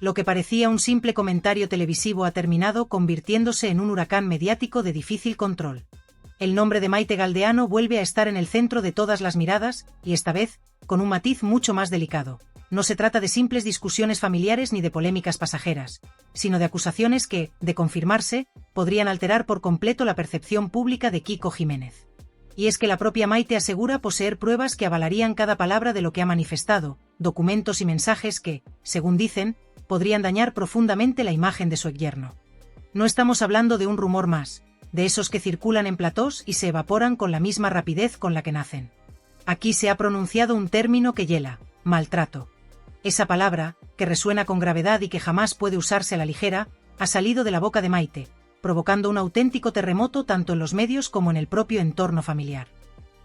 Lo que parecía un simple comentario televisivo ha terminado convirtiéndose en un huracán mediático de difícil control. El nombre de Maite Galdeano vuelve a estar en el centro de todas las miradas, y esta vez, con un matiz mucho más delicado. No se trata de simples discusiones familiares ni de polémicas pasajeras, sino de acusaciones que, de confirmarse, podrían alterar por completo la percepción pública de Kiko Jiménez. Y es que la propia Maite asegura poseer pruebas que avalarían cada palabra de lo que ha manifestado, documentos y mensajes que, según dicen, podrían dañar profundamente la imagen de su exyerno. No estamos hablando de un rumor más, de esos que circulan en platós y se evaporan con la misma rapidez con la que nacen. Aquí se ha pronunciado un término que hiela: maltrato. Esa palabra, que resuena con gravedad y que jamás puede usarse a la ligera, ha salido de la boca de Maite, provocando un auténtico terremoto tanto en los medios como en el propio entorno familiar.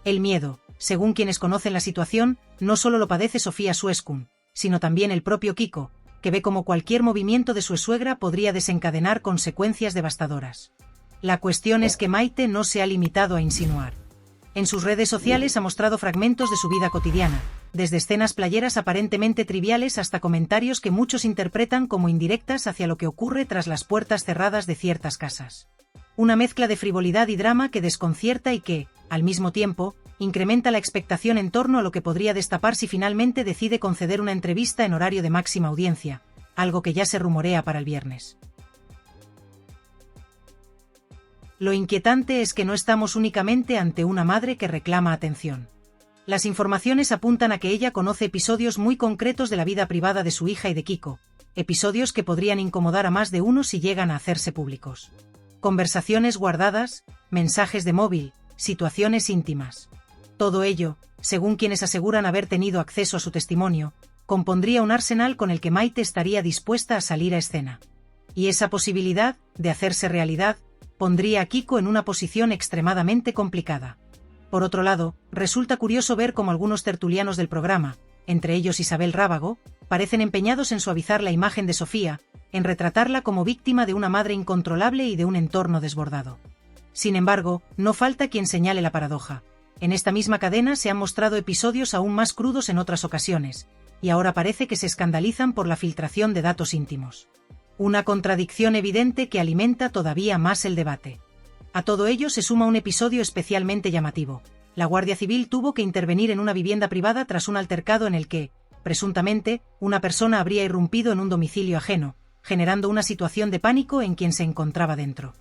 El miedo, según quienes conocen la situación, no solo lo padece Sofía Sueskun, sino también el propio Kiko, que ve como cualquier movimiento de su suegra podría desencadenar consecuencias devastadoras. La cuestión es que Maite no se ha limitado a insinuar. En sus redes sociales ha mostrado fragmentos de su vida cotidiana, desde escenas playeras aparentemente triviales hasta comentarios que muchos interpretan como indirectas hacia lo que ocurre tras las puertas cerradas de ciertas casas. Una mezcla de frivolidad y drama que desconcierta y que, al mismo tiempo, incrementa la expectación en torno a lo que podría destapar si finalmente decide conceder una entrevista en horario de máxima audiencia, algo que ya se rumorea para el viernes. Lo inquietante es que no estamos únicamente ante una madre que reclama atención. Las informaciones apuntan a que ella conoce episodios muy concretos de la vida privada de su hija y de Kiko, episodios que podrían incomodar a más de uno si llegan a hacerse públicos. Conversaciones guardadas, mensajes de móvil, situaciones íntimas. Todo ello, según quienes aseguran haber tenido acceso a su testimonio, compondría un arsenal con el que Maite estaría dispuesta a salir a escena. Y esa posibilidad, de hacerse realidad, pondría a Kiko en una posición extremadamente complicada. Por otro lado, resulta curioso ver cómo algunos tertulianos del programa, entre ellos Isabel Rábago, parecen empeñados en suavizar la imagen de Sofía, en retratarla como víctima de una madre incontrolable y de un entorno desbordado. Sin embargo, no falta quien señale la paradoja. En esta misma cadena se han mostrado episodios aún más crudos en otras ocasiones, y ahora parece que se escandalizan por la filtración de datos íntimos. Una contradicción evidente que alimenta todavía más el debate. A todo ello se suma un episodio especialmente llamativo. La Guardia Civil tuvo que intervenir en una vivienda privada tras un altercado en el que, presuntamente, una persona habría irrumpido en un domicilio ajeno, generando una situación de pánico en quien se encontraba dentro.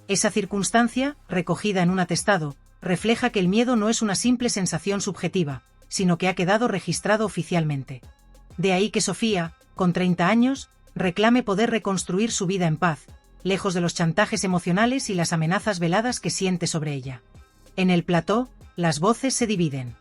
Esa circunstancia, recogida en un atestado, refleja que el miedo no es una simple sensación subjetiva, sino que ha quedado registrado oficialmente. De ahí que Sofía, con 30 años, reclame poder reconstruir su vida en paz, lejos de los chantajes emocionales y las amenazas veladas que siente sobre ella. En el plató, las voces se dividen.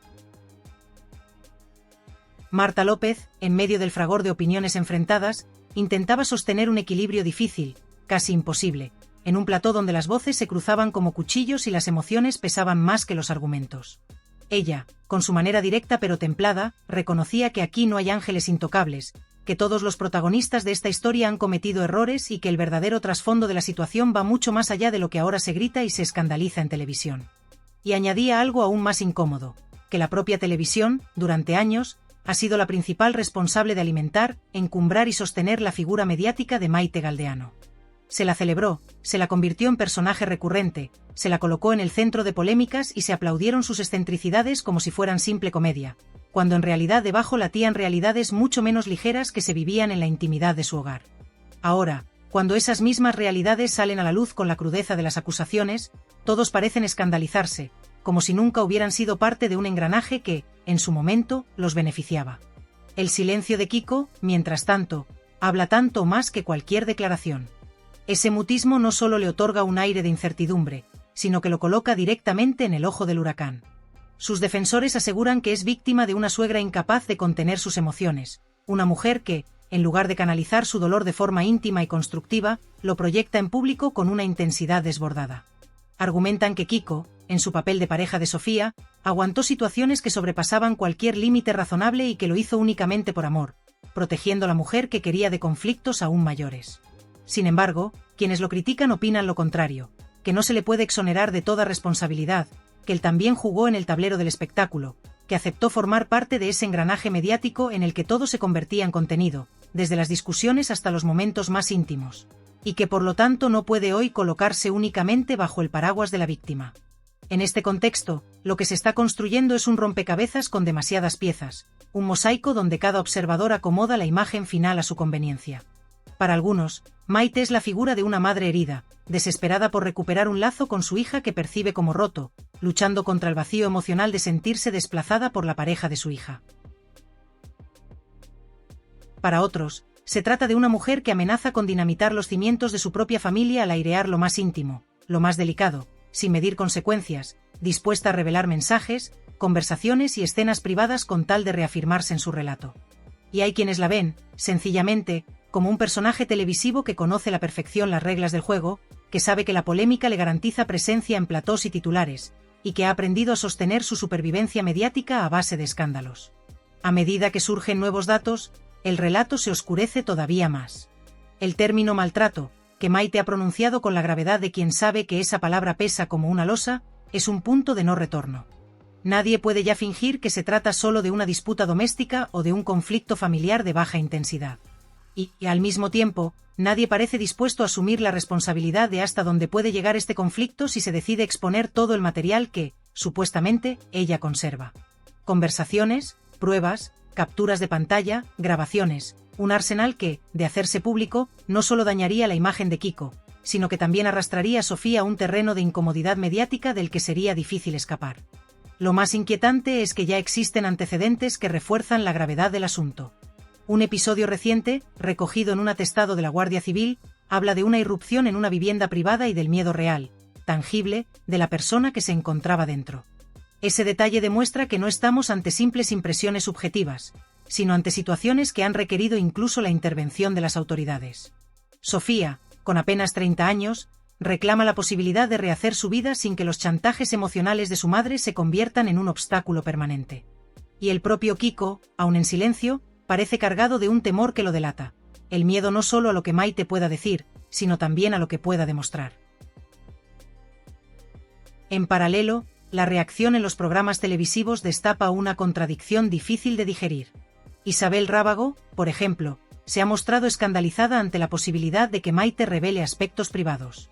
Marta López, en medio del fragor de opiniones enfrentadas, intentaba sostener un equilibrio difícil, casi imposible, en un plató donde las voces se cruzaban como cuchillos y las emociones pesaban más que los argumentos. Ella, con su manera directa pero templada, reconocía que aquí no hay ángeles intocables, que todos los protagonistas de esta historia han cometido errores y que el verdadero trasfondo de la situación va mucho más allá de lo que ahora se grita y se escandaliza en televisión. Y añadía algo aún más incómodo, que la propia televisión, durante años, ha sido la principal responsable de alimentar, encumbrar y sostener la figura mediática de Maite Galdeano. Se la celebró, se la convirtió en personaje recurrente, se la colocó en el centro de polémicas y se aplaudieron sus excentricidades como si fueran simple comedia, cuando en realidad debajo latían realidades mucho menos ligeras que se vivían en la intimidad de su hogar. Ahora, cuando esas mismas realidades salen a la luz con la crudeza de las acusaciones, todos parecen escandalizarse, como si nunca hubieran sido parte de un engranaje que, en su momento, los beneficiaba. El silencio de Kiko, mientras tanto, habla tanto más que cualquier declaración. Ese mutismo no solo le otorga un aire de incertidumbre, sino que lo coloca directamente en el ojo del huracán. Sus defensores aseguran que es víctima de una suegra incapaz de contener sus emociones, una mujer que, en lugar de canalizar su dolor de forma íntima y constructiva, lo proyecta en público con una intensidad desbordada. Argumentan que Kiko, en su papel de pareja de Sofía, aguantó situaciones que sobrepasaban cualquier límite razonable y que lo hizo únicamente por amor, protegiendo a la mujer que quería de conflictos aún mayores. Sin embargo, quienes lo critican opinan lo contrario, que no se le puede exonerar de toda responsabilidad, que él también jugó en el tablero del espectáculo, que aceptó formar parte de ese engranaje mediático en el que todo se convertía en contenido, desde las discusiones hasta los momentos más íntimos, y que por lo tanto no puede hoy colocarse únicamente bajo el paraguas de la víctima. En este contexto, lo que se está construyendo es un rompecabezas con demasiadas piezas, un mosaico donde cada observador acomoda la imagen final a su conveniencia. Para algunos, Maite es la figura de una madre herida, desesperada por recuperar un lazo con su hija que percibe como roto, luchando contra el vacío emocional de sentirse desplazada por la pareja de su hija. Para otros, se trata de una mujer que amenaza con dinamitar los cimientos de su propia familia al airear lo más íntimo, lo más delicado, sin medir consecuencias, dispuesta a revelar mensajes, conversaciones y escenas privadas con tal de reafirmarse en su relato. Y hay quienes la ven, sencillamente, como un personaje televisivo que conoce a la perfección las reglas del juego, que sabe que la polémica le garantiza presencia en platós y titulares, y que ha aprendido a sostener su supervivencia mediática a base de escándalos. A medida que surgen nuevos datos, el relato se oscurece todavía más. El término maltrato, que Maite ha pronunciado con la gravedad de quien sabe que esa palabra pesa como una losa, es un punto de no retorno. Nadie puede ya fingir que se trata solo de una disputa doméstica o de un conflicto familiar de baja intensidad. Y, al mismo tiempo, nadie parece dispuesto a asumir la responsabilidad de hasta dónde puede llegar este conflicto si se decide exponer todo el material que, supuestamente, ella conserva. Conversaciones, pruebas, capturas de pantalla, grabaciones, un arsenal que, de hacerse público, no solo dañaría la imagen de Kiko, sino que también arrastraría a Sofía a un terreno de incomodidad mediática del que sería difícil escapar. Lo más inquietante es que ya existen antecedentes que refuerzan la gravedad del asunto. Un episodio reciente, recogido en un atestado de la Guardia Civil, habla de una irrupción en una vivienda privada y del miedo real, tangible, de la persona que se encontraba dentro. Ese detalle demuestra que no estamos ante simples impresiones subjetivas, sino ante situaciones que han requerido incluso la intervención de las autoridades. Sofía, con apenas 30 años, reclama la posibilidad de rehacer su vida sin que los chantajes emocionales de su madre se conviertan en un obstáculo permanente. Y el propio Kiko, aun en silencio, parece cargado de un temor que lo delata, el miedo no solo a lo que Maite pueda decir, sino también a lo que pueda demostrar. En paralelo, la reacción en los programas televisivos destapa una contradicción difícil de digerir. Isabel Rábago, por ejemplo, se ha mostrado escandalizada ante la posibilidad de que Maite revele aspectos privados.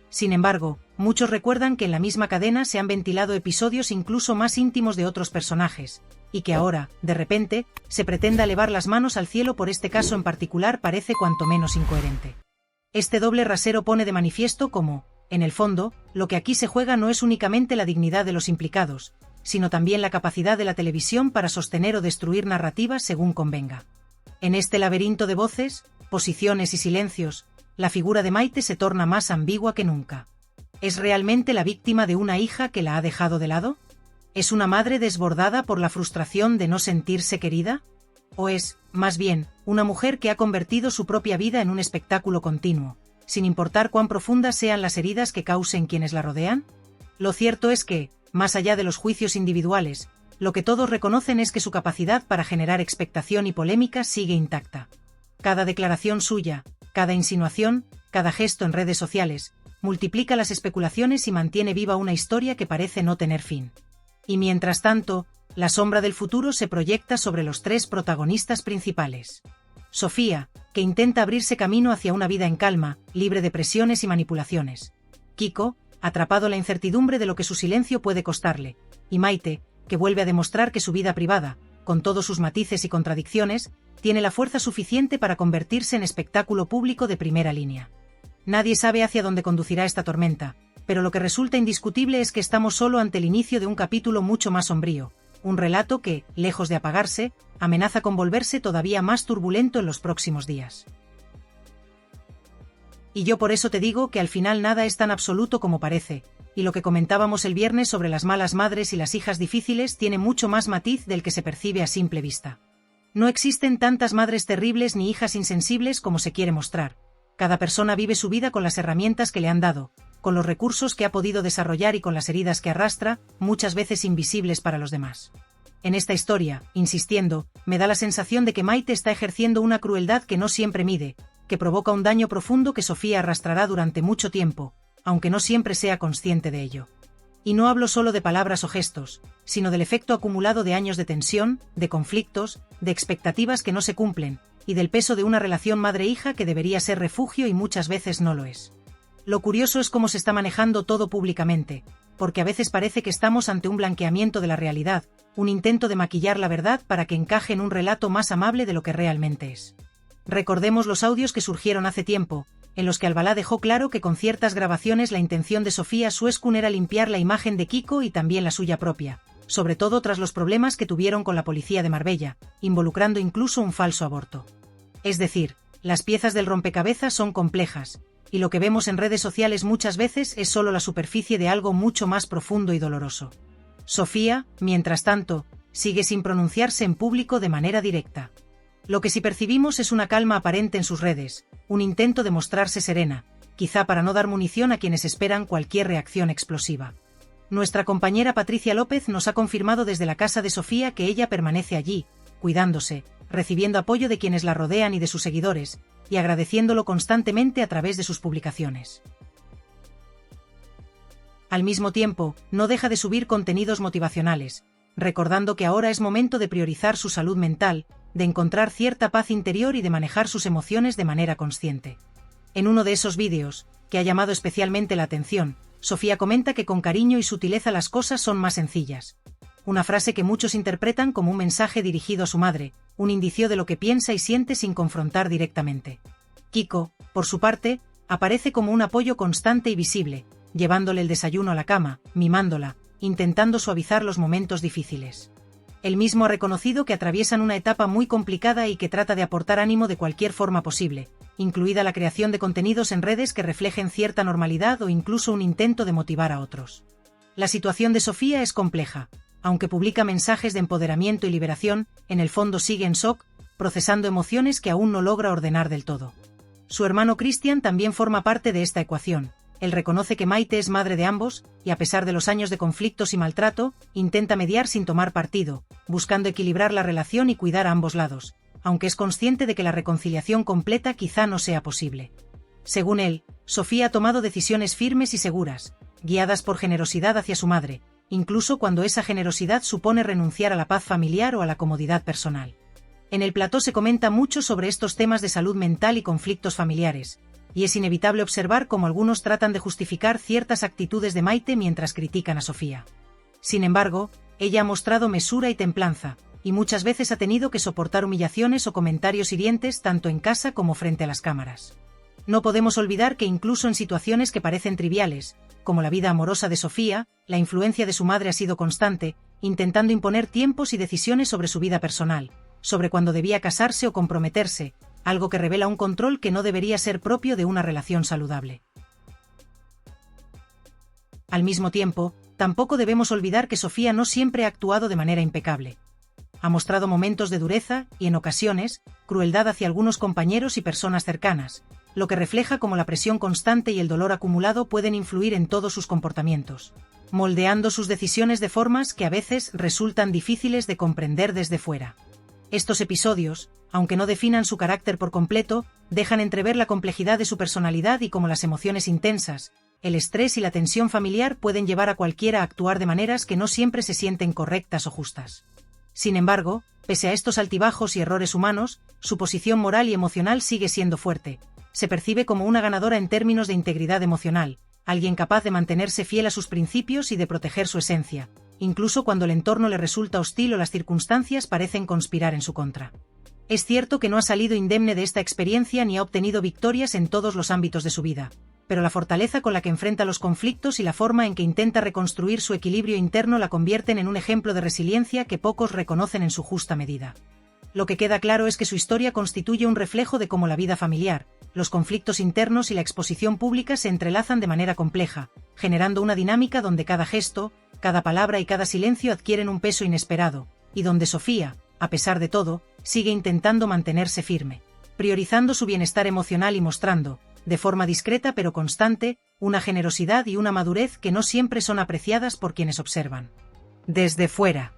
Sin embargo, muchos recuerdan que en la misma cadena se han ventilado episodios incluso más íntimos de otros personajes, y que ahora, de repente, se pretenda elevar las manos al cielo por este caso en particular parece cuanto menos incoherente. Este doble rasero pone de manifiesto cómo, en el fondo, lo que aquí se juega no es únicamente la dignidad de los implicados, sino también la capacidad de la televisión para sostener o destruir narrativas según convenga. En este laberinto de voces, posiciones y silencios, la figura de Maite se torna más ambigua que nunca. ¿Es realmente la víctima de una hija que la ha dejado de lado? ¿Es una madre desbordada por la frustración de no sentirse querida? ¿O es, más bien, una mujer que ha convertido su propia vida en un espectáculo continuo, sin importar cuán profundas sean las heridas que causen quienes la rodean? Lo cierto es que, más allá de los juicios individuales, lo que todos reconocen es que su capacidad para generar expectación y polémica sigue intacta. Cada declaración suya, cada insinuación, cada gesto en redes sociales, multiplica las especulaciones y mantiene viva una historia que parece no tener fin. Y mientras tanto, la sombra del futuro se proyecta sobre los tres protagonistas principales. Sofía, que intenta abrirse camino hacia una vida en calma, libre de presiones y manipulaciones. Kiko, atrapado en la incertidumbre de lo que su silencio puede costarle. Y Maite, que vuelve a demostrar que su vida privada, con todos sus matices y contradicciones, tiene la fuerza suficiente para convertirse en espectáculo público de primera línea. Nadie sabe hacia dónde conducirá esta tormenta, pero lo que resulta indiscutible es que estamos solo ante el inicio de un capítulo mucho más sombrío, un relato que, lejos de apagarse, amenaza con volverse todavía más turbulento en los próximos días. Y yo por eso te digo que al final nada es tan absoluto como parece, y lo que comentábamos el viernes sobre las malas madres y las hijas difíciles tiene mucho más matiz del que se percibe a simple vista. No existen tantas madres terribles ni hijas insensibles como se quiere mostrar. Cada persona vive su vida con las herramientas que le han dado, con los recursos que ha podido desarrollar y con las heridas que arrastra, muchas veces invisibles para los demás. En esta historia, insistiendo, me da la sensación de que Maite está ejerciendo una crueldad que no siempre mide, que provoca un daño profundo que Sofía arrastrará durante mucho tiempo, aunque no siempre sea consciente de ello. Y no hablo solo de palabras o gestos, sino del efecto acumulado de años de tensión, de conflictos, de expectativas que no se cumplen, y del peso de una relación madre-hija que debería ser refugio y muchas veces no lo es. Lo curioso es cómo se está manejando todo públicamente, porque a veces parece que estamos ante un blanqueamiento de la realidad, un intento de maquillar la verdad para que encaje en un relato más amable de lo que realmente es. Recordemos los audios que surgieron hace tiempo, en los que Albalá dejó claro que con ciertas grabaciones la intención de Sofía Sueskun era limpiar la imagen de Kiko y también la suya propia, sobre todo tras los problemas que tuvieron con la policía de Marbella, involucrando incluso un falso aborto. Es decir, las piezas del rompecabezas son complejas, y lo que vemos en redes sociales muchas veces es solo la superficie de algo mucho más profundo y doloroso. Sofía, mientras tanto, sigue sin pronunciarse en público de manera directa. Lo que sí percibimos es una calma aparente en sus redes, un intento de mostrarse serena, quizá para no dar munición a quienes esperan cualquier reacción explosiva. Nuestra compañera Patricia López nos ha confirmado desde la casa de Sofía que ella permanece allí, cuidándose, recibiendo apoyo de quienes la rodean y de sus seguidores, y agradeciéndolo constantemente a través de sus publicaciones. Al mismo tiempo, no deja de subir contenidos motivacionales, recordando que ahora es momento de priorizar su salud mental, de encontrar cierta paz interior y de manejar sus emociones de manera consciente. En uno de esos vídeos, que ha llamado especialmente la atención, Sofía comenta que con cariño y sutileza las cosas son más sencillas. Una frase que muchos interpretan como un mensaje dirigido a su madre, un indicio de lo que piensa y siente sin confrontar directamente. Kiko, por su parte, aparece como un apoyo constante y visible, llevándole el desayuno a la cama, mimándola, intentando suavizar los momentos difíciles. Él mismo ha reconocido que atraviesan una etapa muy complicada y que trata de aportar ánimo de cualquier forma posible, incluida la creación de contenidos en redes que reflejen cierta normalidad o incluso un intento de motivar a otros. La situación de Sofía es compleja. Aunque publica mensajes de empoderamiento y liberación, en el fondo sigue en shock, procesando emociones que aún no logra ordenar del todo. Su hermano Cristian también forma parte de esta ecuación. Él reconoce que Maite es madre de ambos, y a pesar de los años de conflictos y maltrato, intenta mediar sin tomar partido, buscando equilibrar la relación y cuidar a ambos lados, aunque es consciente de que la reconciliación completa quizá no sea posible. Según él, Sofía ha tomado decisiones firmes y seguras, guiadas por generosidad hacia su madre, incluso cuando esa generosidad supone renunciar a la paz familiar o a la comodidad personal. En el plató se comenta mucho sobre estos temas de salud mental y conflictos familiares, y es inevitable observar cómo algunos tratan de justificar ciertas actitudes de Maite mientras critican a Sofía. Sin embargo, ella ha mostrado mesura y templanza, y muchas veces ha tenido que soportar humillaciones o comentarios hirientes tanto en casa como frente a las cámaras. No podemos olvidar que incluso en situaciones que parecen triviales, como la vida amorosa de Sofía, la influencia de su madre ha sido constante, intentando imponer tiempos y decisiones sobre su vida personal, sobre cuándo debía casarse o comprometerse, algo que revela un control que no debería ser propio de una relación saludable. Al mismo tiempo, tampoco debemos olvidar que Sofía no siempre ha actuado de manera impecable. Ha mostrado momentos de dureza y, en ocasiones, crueldad hacia algunos compañeros y personas cercanas, lo que refleja cómo la presión constante y el dolor acumulado pueden influir en todos sus comportamientos, moldeando sus decisiones de formas que a veces resultan difíciles de comprender desde fuera. Estos episodios, aunque no definan su carácter por completo, dejan entrever la complejidad de su personalidad y cómo las emociones intensas, el estrés y la tensión familiar pueden llevar a cualquiera a actuar de maneras que no siempre se sienten correctas o justas. Sin embargo, pese a estos altibajos y errores humanos, su posición moral y emocional sigue siendo fuerte. Se percibe como una ganadora en términos de integridad emocional, alguien capaz de mantenerse fiel a sus principios y de proteger su esencia, incluso cuando el entorno le resulta hostil o las circunstancias parecen conspirar en su contra. Es cierto que no ha salido indemne de esta experiencia ni ha obtenido victorias en todos los ámbitos de su vida, pero la fortaleza con la que enfrenta los conflictos y la forma en que intenta reconstruir su equilibrio interno la convierten en un ejemplo de resiliencia que pocos reconocen en su justa medida. Lo que queda claro es que su historia constituye un reflejo de cómo la vida familiar, los conflictos internos y la exposición pública se entrelazan de manera compleja, generando una dinámica donde cada gesto, cada palabra y cada silencio adquieren un peso inesperado, y donde Sofía, a pesar de todo, sigue intentando mantenerse firme, priorizando su bienestar emocional y mostrando, de forma discreta pero constante, una generosidad y una madurez que no siempre son apreciadas por quienes observan desde fuera.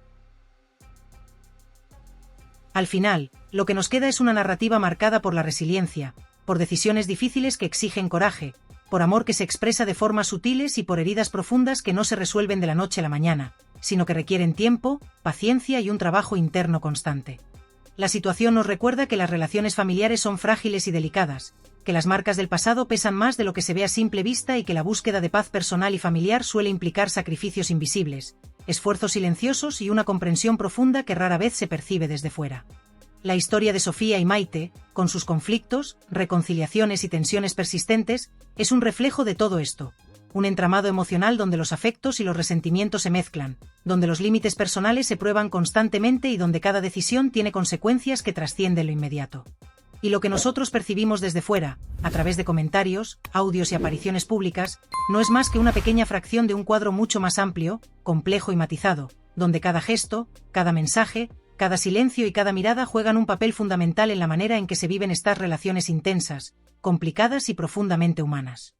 Al final, lo que nos queda es una narrativa marcada por la resiliencia, por decisiones difíciles que exigen coraje, por amor que se expresa de formas sutiles y por heridas profundas que no se resuelven de la noche a la mañana, sino que requieren tiempo, paciencia y un trabajo interno constante. La situación nos recuerda que las relaciones familiares son frágiles y delicadas, que las marcas del pasado pesan más de lo que se ve a simple vista y que la búsqueda de paz personal y familiar suele implicar sacrificios invisibles, esfuerzos silenciosos y una comprensión profunda que rara vez se percibe desde fuera. La historia de Sofía y Maite, con sus conflictos, reconciliaciones y tensiones persistentes, es un reflejo de todo esto. Un entramado emocional donde los afectos y los resentimientos se mezclan, donde los límites personales se prueban constantemente y donde cada decisión tiene consecuencias que trascienden lo inmediato. Y lo que nosotros percibimos desde fuera, a través de comentarios, audios y apariciones públicas, no es más que una pequeña fracción de un cuadro mucho más amplio, complejo y matizado, donde cada gesto, cada mensaje, cada silencio y cada mirada juegan un papel fundamental en la manera en que se viven estas relaciones intensas, complicadas y profundamente humanas.